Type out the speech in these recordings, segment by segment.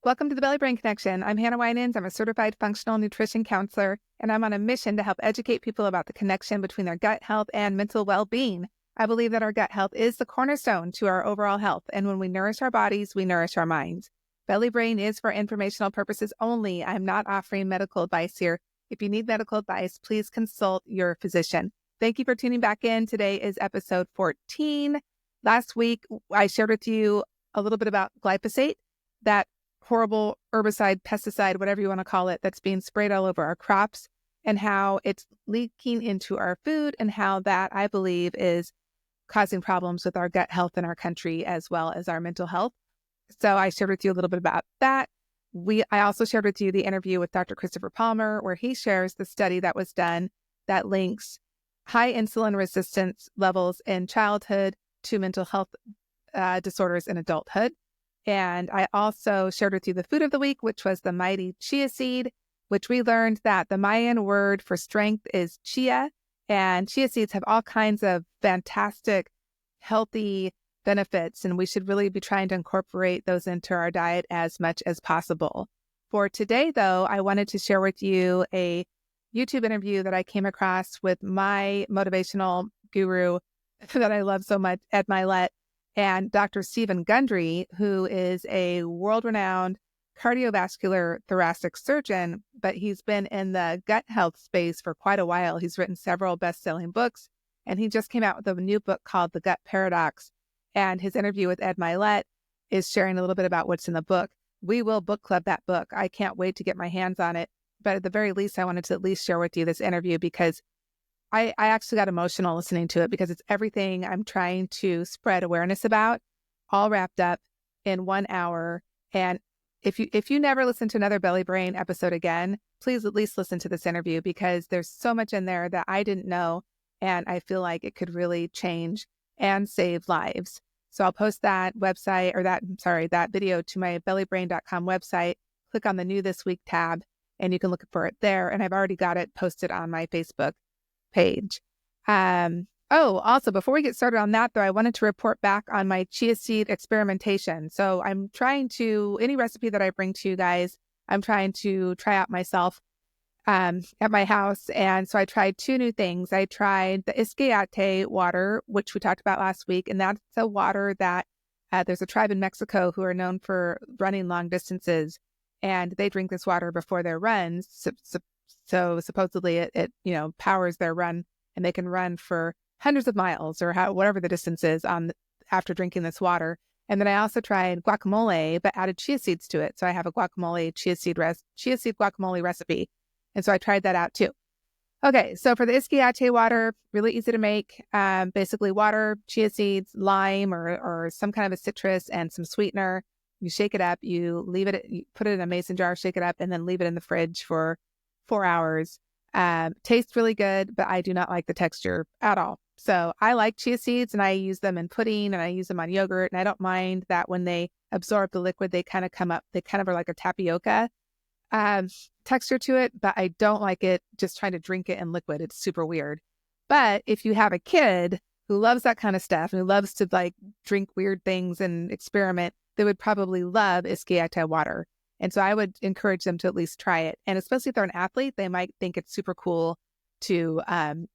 Welcome to the Belly Brain Connection. I'm Hannah Winans. I'm a certified functional nutrition counselor, and I'm on a mission to help educate people about the connection between their gut health and mental well-being. I believe that our gut health is the cornerstone to our overall health, and when we nourish our bodies, we nourish our minds. Belly Brain is for informational purposes only. I'm not offering medical advice here. If you need medical advice, please consult your physician. Thank you for tuning back in. Today is episode 14. Last week, I shared with you a little bit about glyphosate, that horrible herbicide, pesticide, whatever you want to call it, that's being sprayed all over our crops, and how it's leaking into our food, and how that, I believe, is causing problems with our gut health in our country as well as our mental health. So I shared with you a little bit about that. I also shared with you the interview with Dr. Christopher Palmer, where he shares the study that was done that links high insulin resistance levels in childhood to mental health disorders in adulthood. And I also shared with you the food of the week, which was the mighty chia seed, which we learned that the Mayan word for strength is chia, and chia seeds have all kinds of fantastic, healthy benefits, and we should really be trying to incorporate those into our diet as much as possible. For today, though, I wanted to share with you a YouTube interview that I came across with my motivational guru that I love so much, Ed Milet, and Dr. Stephen Gundry, who is a world-renowned cardiovascular thoracic surgeon, but he's been in the gut health space for quite a while. He's written several best-selling books, and he just came out with a new book called The Gut Paradox. And his interview with Ed Milet is sharing a little bit about what's in the book. We will book club that book. I can't wait to get my hands on it. But at the very least, I wanted to at least share with you this interview because I actually got emotional listening to it, because it's everything I'm trying to spread awareness about, all wrapped up in 1 hour. And if you never listen to another Belly Brain episode again, please at least listen to this interview, because there's so much in there that I didn't know, and I feel like it could really change and save lives. So I'll post that website, or that video to my bellybrain.com website. Click on the New This Week tab, and you can look for it there. And I've already got it posted on my Facebook page. Also, before we get started on that, though, I wanted to report back on my chia seed experimentation. So I'm trying to, any recipe that I bring to you guys, I'm trying to try out myself at my house. And so I tried two new things. I tried the Isquiate water, which we talked about last week. And that's a water that there's a tribe in Mexico who are known for running long distances, and they drink this water before their runs. So supposedly it powers their run, and they can run for hundreds of miles, or whatever the distance is after drinking this water. And then I also tried guacamole, but added chia seeds to it. So I have a chia seed guacamole recipe. And so I tried that out too. Okay, so for the Isquiate water, really easy to make. Basically water, chia seeds, lime, or some kind of a citrus, and some sweetener. You shake it up, you put it in a mason jar, shake it up, and then leave it in the fridge for 4 hours. Tastes really good, but I do not like the texture at all. So I like chia seeds, and I use them in pudding, and I use them on yogurt, and I don't mind that when they absorb the liquid, they kind of are like a tapioca texture to it, but I don't like it just trying to drink it in liquid. It's super weird. But if you have a kid who loves that kind of stuff, and who loves to like drink weird things and experiment, they would probably love Isquiate water. And so I would encourage them to at least try it. And especially if they're an athlete, they might think it's super cool to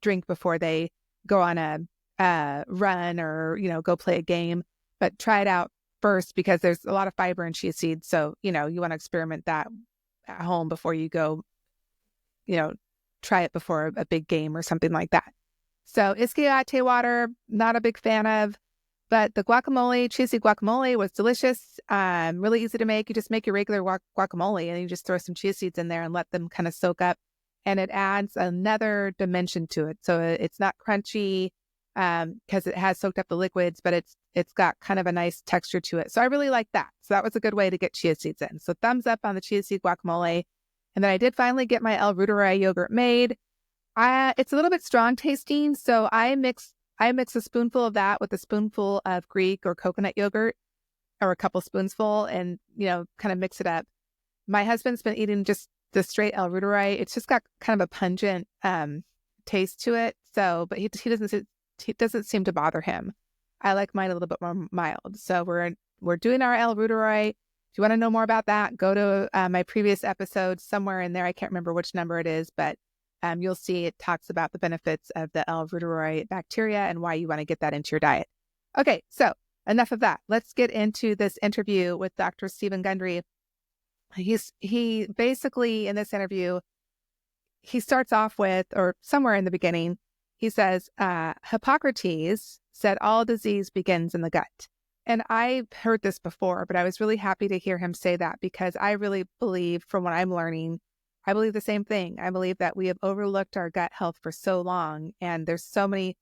drink before they go on a run, or, go play a game. But try it out first, because there's a lot of fiber in chia seeds. So, you want to experiment that at home before you go, try it before a big game or something like that. So Isquiate water, not a big fan of. But the chia seed guacamole was delicious, really easy to make. You just make your regular guacamole, and you just throw some chia seeds in there and let them kind of soak up. And it adds another dimension to it. So it's not crunchy because it has soaked up the liquids, but it's got kind of a nice texture to it. So I really like that. So that was a good way to get chia seeds in. So thumbs up on the chia seed guacamole. And then I did finally get my El Ruderai yogurt made. It's a little bit strong tasting, so I mix a spoonful of that with a spoonful of Greek or coconut yogurt, or a couple spoonsful, and, kind of mix it up. My husband's been eating just the straight El Ruderai. It's just got kind of a pungent taste to it. So, but it doesn't seem to bother him. I like mine a little bit more mild. So we're doing our El Ruderai, If you want to know more about that, go to my previous episode somewhere in there. I can't remember which number it is, but you'll see it talks about the benefits of the L. reuteri bacteria and why you want to get that into your diet. Okay, so enough of that. Let's get into this interview with Dr. Stephen Gundry. He basically, in this interview, he starts off with, or somewhere in the beginning, he says, Hippocrates said all disease begins in the gut. And I've heard this before, but I was really happy to hear him say that, because I really believe, from what I'm learning, I believe the same thing. I believe that we have overlooked our gut health for so long, and there's so many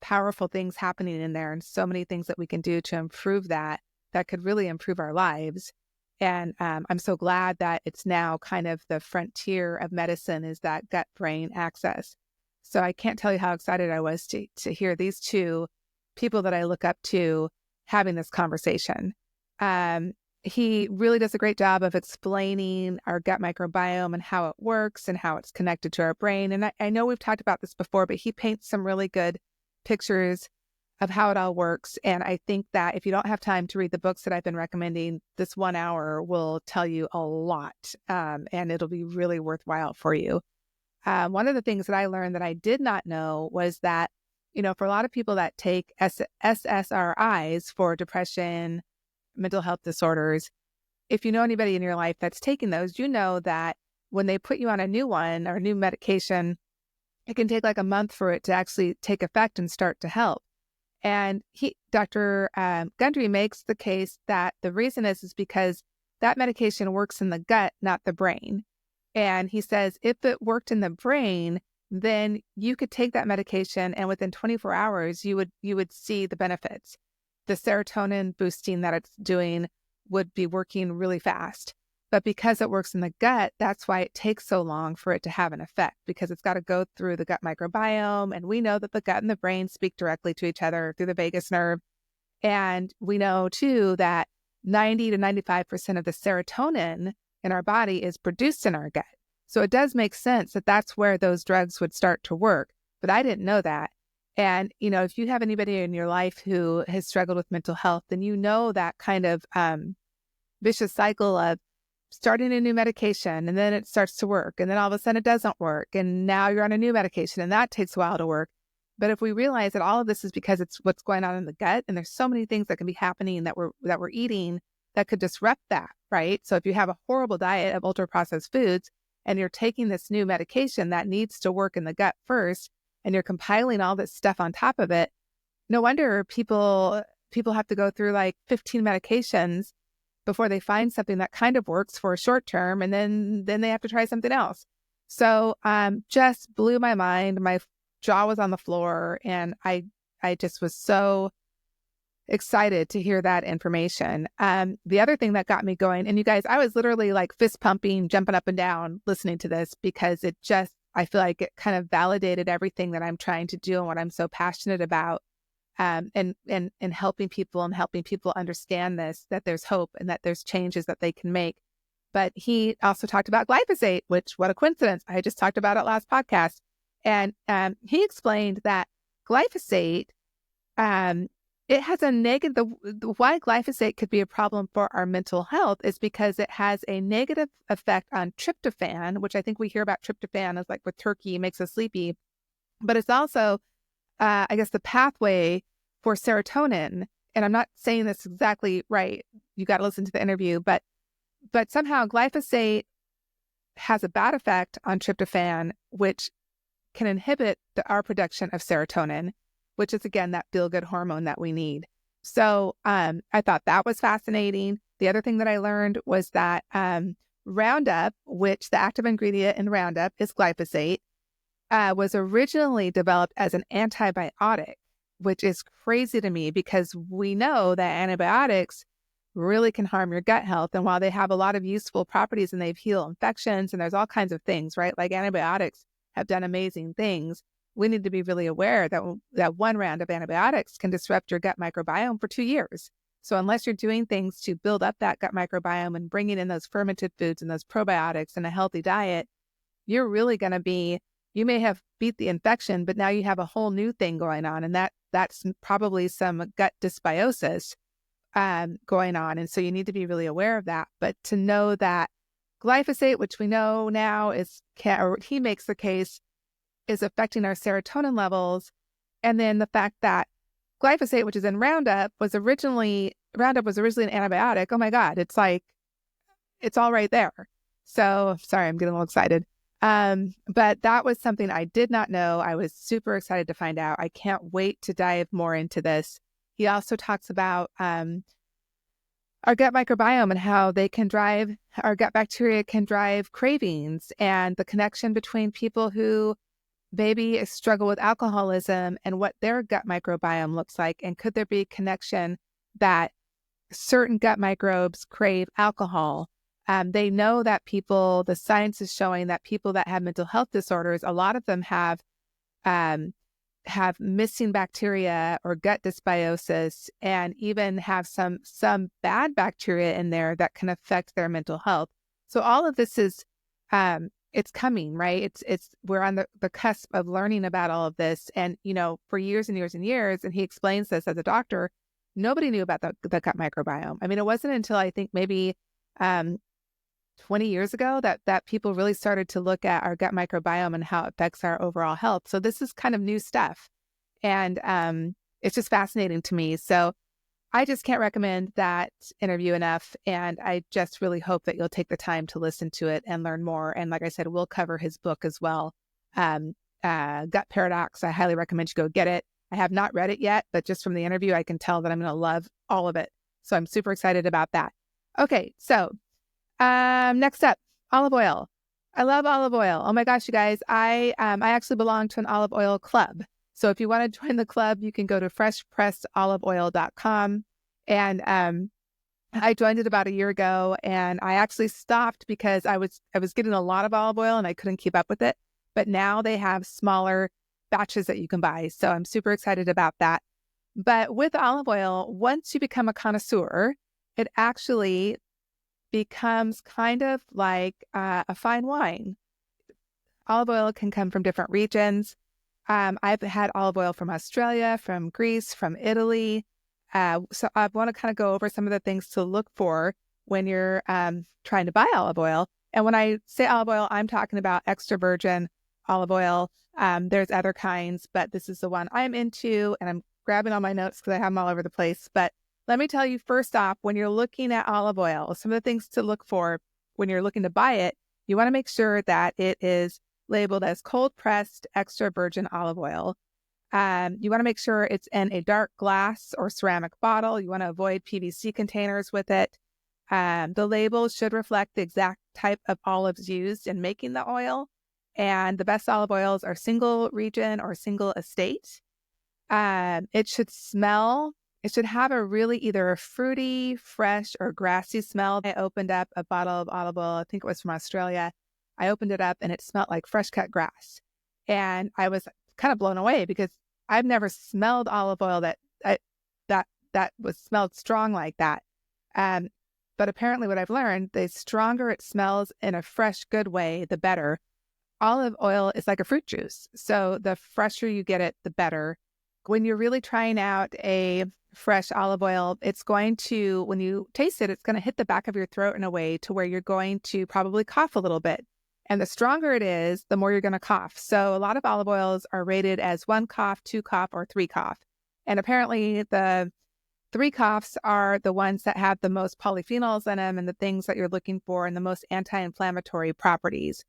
powerful things happening in there and so many things that we can do to improve that could really improve our lives. And I'm so glad that it's now kind of the frontier of medicine, is that gut-brain axis. So I can't tell you how excited I was to hear these two people that I look up to having this conversation. He really does a great job of explaining our gut microbiome and how it works and how it's connected to our brain. And I know we've talked about this before, but he paints some really good pictures of how it all works. And I think that if you don't have time to read the books that I've been recommending, this 1 hour will tell you a lot, and it'll be really worthwhile for you. One of the things that I learned that I did not know was that, for a lot of people that take SSRIs for depression, mental health disorders, if you know anybody in your life that's taking those, you know that when they put you on a new one or a new medication, it can take like a month for it to actually take effect and start to help. And Dr. Gundry makes the case that the reason is because that medication works in the gut, not the brain. And he says if it worked in the brain, then you could take that medication and within 24 hours, you would see the benefits. The serotonin boosting that it's doing would be working really fast. But because it works in the gut, that's why it takes so long for it to have an effect, because it's got to go through the gut microbiome. And we know that the gut and the brain speak directly to each other through the vagus nerve. And we know, too, that 90 to 95% of the serotonin in our body is produced in our gut. So it does make sense that that's where those drugs would start to work. But I didn't know that. And, if you have anybody in your life who has struggled with mental health, then you know that kind of vicious cycle of starting a new medication and then it starts to work and then all of a sudden it doesn't work and now you're on a new medication and that takes a while to work. But if we realize that all of this is because it's what's going on in the gut, and there's so many things that can be happening that we're eating that could disrupt that, right? So if you have a horrible diet of ultra processed foods and you're taking this new medication that needs to work in the gut first, and you're compiling all this stuff on top of it, no wonder people have to go through like 15 medications before they find something that kind of works for a short term, and then they have to try something else. So just blew my mind. My jaw was on the floor, and I just was so excited to hear that information. The other thing that got me going, and you guys, I was literally like fist pumping, jumping up and down listening to this, because I feel like it kind of validated everything that I'm trying to do and what I'm so passionate about. And helping people understand this, that there's hope and that there's changes that they can make. But he also talked about glyphosate, which, what a coincidence. I just talked about it last podcast. And he explained that glyphosate, it has a negative, why glyphosate could be a problem for our mental health is because it has a negative effect on tryptophan, which I think we hear about tryptophan as like with turkey, it makes us sleepy. But it's also I guess the pathway for serotonin, and I'm not saying this exactly right, you got to listen to the interview, but somehow glyphosate has a bad effect on tryptophan, which can inhibit our production of serotonin, which is, again, that feel-good hormone that we need. So I thought that was fascinating. The other thing that I learned was that Roundup, which the active ingredient in Roundup is glyphosate, was originally developed as an antibiotic, which is crazy to me because we know that antibiotics really can harm your gut health. And while they have a lot of useful properties and they heal infections and there's all kinds of things, right? Like antibiotics have done amazing things. We need to be really aware that one round of antibiotics can disrupt your gut microbiome for 2 years. So unless you're doing things to build up that gut microbiome and bringing in those fermented foods and those probiotics and a healthy diet, you're really going to be, you may have beat the infection, but now you have a whole new thing going on. And that's probably some gut dysbiosis going on. And so you need to be really aware of that. But to know that glyphosate, which we know now or he makes the case, is affecting our serotonin levels. And then the fact that glyphosate, which is in Roundup, was originally an antibiotic. Oh my God, it's like, it's all right there. So sorry, I'm getting a little excited. But that was something I did not know. I was super excited to find out. I can't wait to dive more into this. He also talks about our gut microbiome and how our gut bacteria can drive cravings, and the connection between people who maybe struggle with alcoholism and what their gut microbiome looks like. And could there be a connection that certain gut microbes crave alcohol? They know that the science is showing that people that have mental health disorders, a lot of them have missing bacteria or gut dysbiosis, and even have some bad bacteria in there that can affect their mental health. So all of this is, it's coming, right? We're on the cusp of learning about all of this. And, for years and years and years, and he explains this as a doctor, nobody knew about the gut microbiome. I mean, it wasn't until I think maybe 20 years ago that people really started to look at our gut microbiome and how it affects our overall health. So this is kind of new stuff. And it's just fascinating to me. So I just can't recommend that interview enough. And I just really hope that you'll take the time to listen to it and learn more. And like I said, we'll cover his book as well. Gut Paradox. I highly recommend you go get it. I have not read it yet, but just from the interview, I can tell that I'm going to love all of it. So I'm super excited about that. Okay. So next up, olive oil. I love olive oil. Oh my gosh, you guys. I actually belong to an olive oil club. So if you want to join the club, you can go to freshpressedoliveoil.com. And I joined it about a year ago, and I actually stopped because I was getting a lot of olive oil and I couldn't keep up with it. But now they have smaller batches that you can buy. So I'm super excited about that. But with olive oil, once you become a connoisseur, it actually becomes kind of like a fine wine. Olive oil can come from different regions. I've had olive oil from Australia, from Greece, from Italy. So I want to kind of go over some of the things to look for when you're trying to buy olive oil. And when I say olive oil, I'm talking about extra virgin olive oil. There's other kinds, but this is the one I'm into, and I'm grabbing all my notes because I have them all over the place. But let me tell you first off, when you're looking at olive oil, some of the things to look for when you're looking to buy it, you want to make sure that it is labeled as cold pressed extra virgin olive oil. You want to make sure it's in a dark glass or ceramic bottle. You want to avoid PVC containers with it. The label should reflect the exact type of olives used in making the oil. And the best olive oils are single region or single estate. It should have a really either a fruity, fresh, or grassy smell. I opened up a bottle of olive oil, I think it was from Australia. I opened it up and it smelled like fresh cut grass. And I was kind of blown away because I've never smelled olive oil that was smelled strong like that. But apparently what I've learned, the stronger it smells in a fresh, good way, the better. Olive oil is like a fruit juice. So the fresher you get it, the better. When you're really trying out a fresh olive oil, it's going to, when you taste it, it's going to hit the back of your throat in a way to where you're going to probably cough a little bit. And the stronger it is, the more you're going to cough. So a lot of olive oils are rated as 1 cough, 2 cough, or 3 cough. And apparently the 3 coughs are the ones that have the most polyphenols in them and the things that you're looking for and the most anti-inflammatory properties.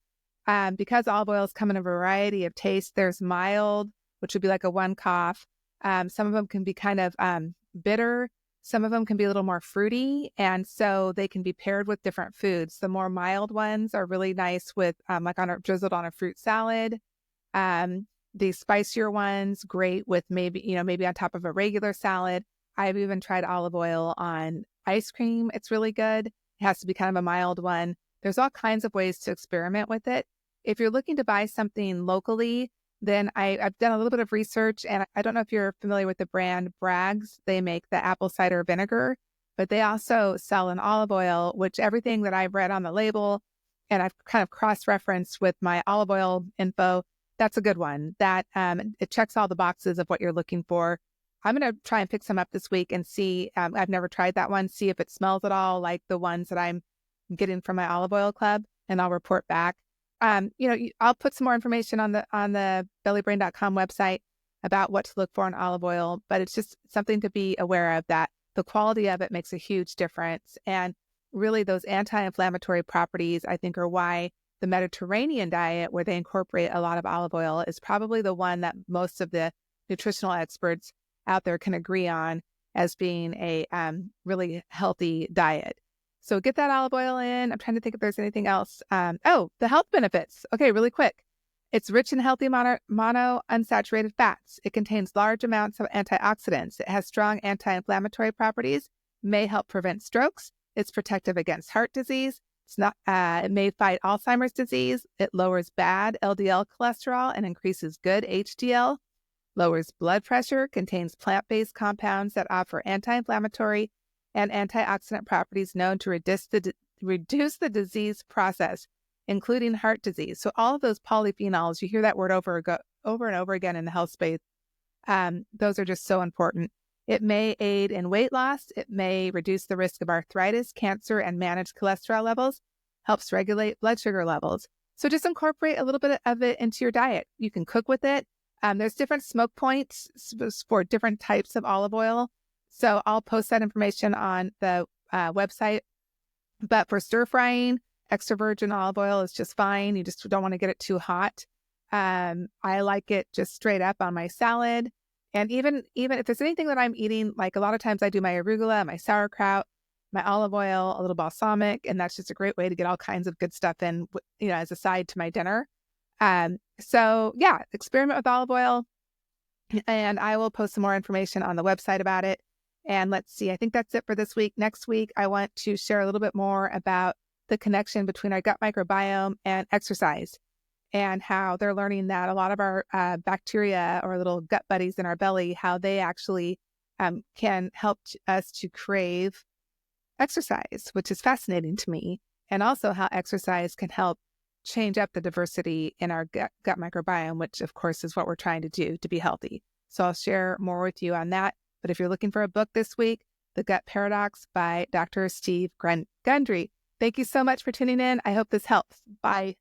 Because olive oils come in a variety of tastes, there's mild, which would be like a 1 cough. Some of them can be kind of bitter. Some of them can be a little more fruity, and so they can be paired with different foods. The more mild ones are really nice with drizzled on a fruit salad. The spicier ones, great with maybe on top of a regular salad. I've even tried olive oil on ice cream. It's really good. It has to be kind of a mild one. There's all kinds of ways to experiment with it. If you're looking to buy something locally, then I've done a little bit of research, and I don't know if you're familiar with the brand Bragg's. They make the apple cider vinegar, but they also sell an olive oil, which everything that I've read on the label, and I've kind of cross-referenced with my olive oil info, that's a good one. That it checks all the boxes of what you're looking for. I'm going to try and pick some up this week and see. I've never tried that one. See if it smells at all like the ones that I'm getting from my olive oil club, and I'll report back. I'll put some more information on the bellybrain.com website about what to look for in olive oil, but it's just something to be aware of, that the quality of it makes a huge difference. And really those anti-inflammatory properties, I think, are why the Mediterranean diet, where they incorporate a lot of olive oil, is probably the one that most of the nutritional experts out there can agree on as being a really healthy diet. So get that olive oil in. I'm trying to think if there's anything else. The health benefits. Okay, really quick. It's rich in healthy monounsaturated fats. It contains large amounts of antioxidants. It has strong anti-inflammatory properties, may help prevent strokes. It's protective against heart disease. It may fight Alzheimer's disease. It lowers bad LDL cholesterol and increases good HDL. Lowers blood pressure, contains plant-based compounds that offer anti-inflammatory and antioxidant properties known to reduce the disease process, including heart disease. So all of those polyphenols, you hear that word over and over again in the health space. Those are just so important. It may aid in weight loss. It may reduce the risk of arthritis, cancer, and manage cholesterol levels. Helps regulate blood sugar levels. So just incorporate a little bit of it into your diet. You can cook with it. There's different smoke points for different types of olive oil. So I'll post that information on the website. But for stir frying, extra virgin olive oil is just fine. You just don't want to get it too hot. I like it just straight up on my salad. And even if there's anything that I'm eating, like a lot of times I do my arugula, my sauerkraut, my olive oil, a little balsamic, and that's just a great way to get all kinds of good stuff in, as a side to my dinner. So yeah, experiment with olive oil, and I will post some more information on the website about it. And let's see, I think that's it for this week. Next week, I want to share a little bit more about the connection between our gut microbiome and exercise, and how they're learning that a lot of our bacteria, or little gut buddies in our belly, how they actually can help us to crave exercise, which is fascinating to me. And also how exercise can help change up the diversity in our gut microbiome, which of course is what we're trying to do to be healthy. So I'll share more with you on that. But if you're looking for a book this week, The Gut Paradox by Dr. Steve Gundry. Thank you so much for tuning in. I hope this helps. Bye.